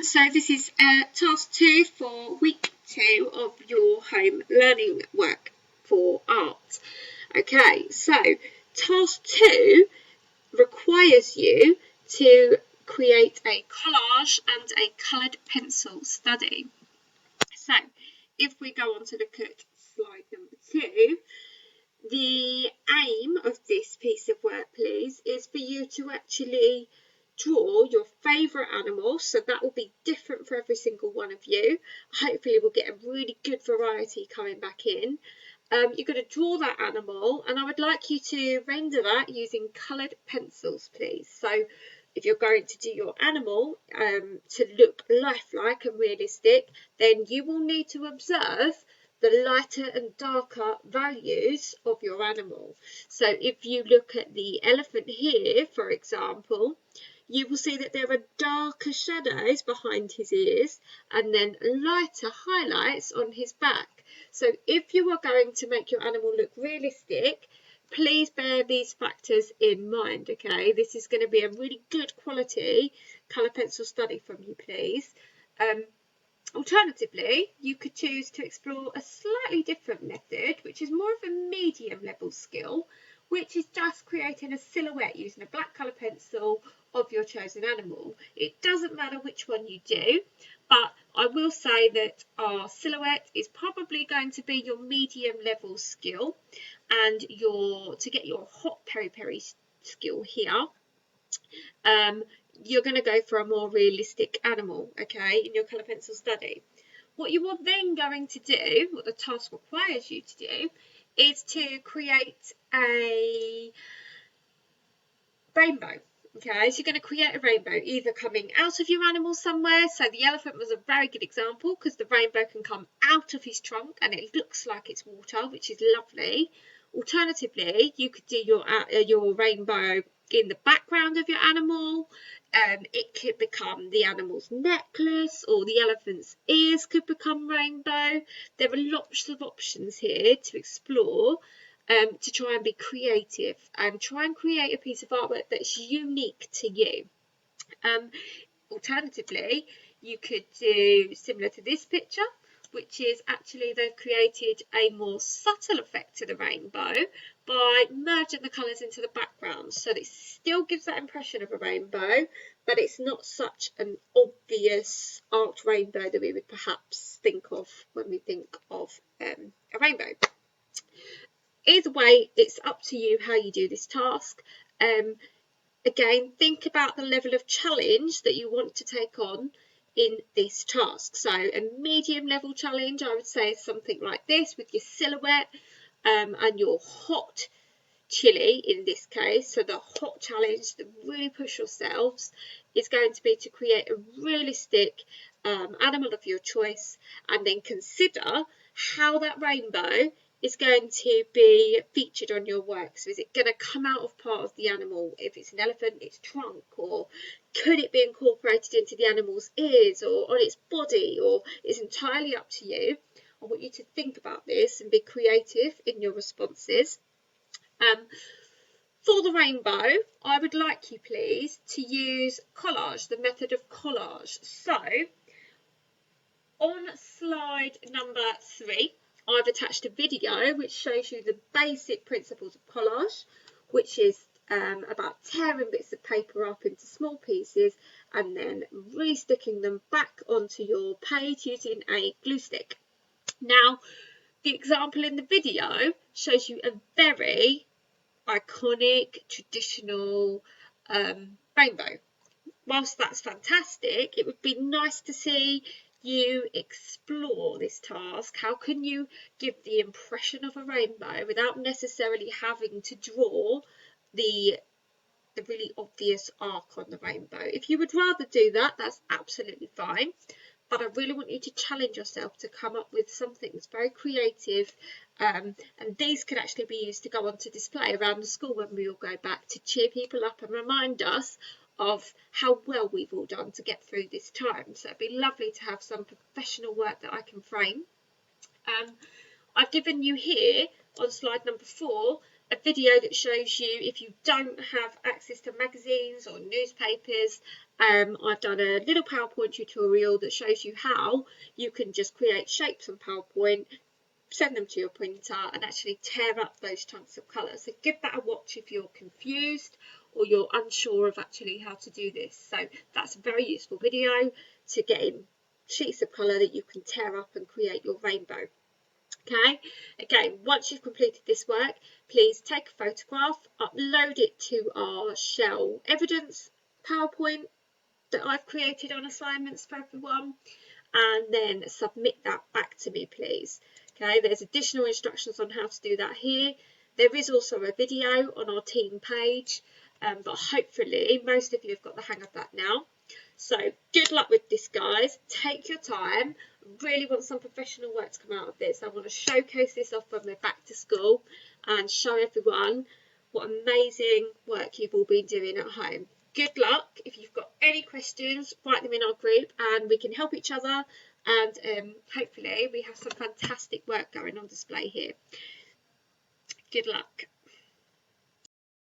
So this is task 2 for week 2 of your home learning work for art. Okay, so task 2 requires you to create a collage and a coloured pencil study. So if we go on to look at slide number 2, the aim of this piece of work, please, is for you to actually draw your favourite animal, so that will be different for every single one of you. Hopefully we'll get a really good variety coming back in. You're going to draw that animal, and I would like you to render that using coloured pencils, please. So if you're going to do your animal to look lifelike and realistic, then you will need to observe the lighter and darker values of your animal. So if you look at the elephant here, for example, you will see that there are darker shadows behind his ears and then lighter highlights on his back. So if you are going to make your animal look realistic, please bear these factors in mind, okay? This is going to be a really good quality colour pencil study from you, please. Alternatively, you could choose to explore a slightly different method, which is more of a medium level skill, which is just creating a silhouette using a black colour pencil of your chosen animal. It doesn't matter which one you do, but I will say that our silhouette is probably going to be your medium level skill, and to get your hot peri-peri skill here, you're going to go for a more realistic animal, okay, in your colour pencil study. What you are then going to do, what the task requires you to do, is to create a rainbow. Okay, so you're going to create a rainbow, either coming out of your animal somewhere. So the elephant was a very good example because the rainbow can come out of his trunk and it looks like it's water, which is lovely. Alternatively, you could do your rainbow in the background of your animal. It could become the animal's necklace, or the elephant's ears could become rainbow. There are lots of options here to explore. To try and be creative and try and create a piece of artwork that's unique to you. Alternatively, you could do similar to this picture, which is actually they've created a more subtle effect to the rainbow by merging the colours into the background, so that it still gives that impression of a rainbow, but it's not such an obvious art rainbow that we would perhaps think of when we think of a rainbow. Either way, it's up to you how you do this task. Again, think about the level of challenge that you want to take on in this task. So a medium level challenge, I would say, is something like this with your silhouette and your hot chili in this case. So the hot challenge that really push yourselves is going to be to create a realistic animal of your choice, and then consider how that rainbow is going to be featured on your work. So is it going to come out of part of the animal? If it's an elephant, its trunk, or could it be incorporated into the animal's ears or on its body, or it's entirely up to you. I want you to think about this and be creative in your responses. For the rainbow, I would like you, please, to use collage, the method of collage. So on slide number 3, I've attached a video which shows you the basic principles of collage, which is about tearing bits of paper up into small pieces and then re-sticking them back onto your page using a glue stick. Now, the example in the video shows you a very iconic, traditional rainbow. Whilst that's fantastic, it would be nice to see you explore this task. How can you give the impression of a rainbow without necessarily having to draw the really obvious arc on the rainbow? If you would rather do that, that's absolutely fine. But I really want you to challenge yourself to come up with something that's very creative, and these could actually be used to go on to display around the school when we all go back, to cheer people up and remind us of how well we've all done to get through this time. So it'd be lovely to have some professional work that I can frame. I've given you here on slide number 4 a video that shows you, if you don't have access to magazines or newspapers, I've done a little PowerPoint tutorial that shows you how you can just create shapes on PowerPoint, send them to your printer and actually tear up those chunks of colour. So give that a watch if you're confused or you're unsure of actually how to do this. So that's a very useful video to get in sheets of colour that you can tear up and create your rainbow. Okay, again, once you've completed this work, please take a photograph, upload it to our Shell Evidence PowerPoint that I've created on assignments for everyone, and then submit that back to me, please. Okay, there's additional instructions on how to do that here. There is also a video on our team page, but hopefully most of you have got the hang of that now. So good luck with this, guys. Take your time. I really want some professional work to come out of this. I want to showcase this off when we're back to school and show everyone what amazing work you've all been doing at home. Good luck. If you've got any questions, write them in our group and we can help each other, and hopefully we have some fantastic work going on display here. Good luck.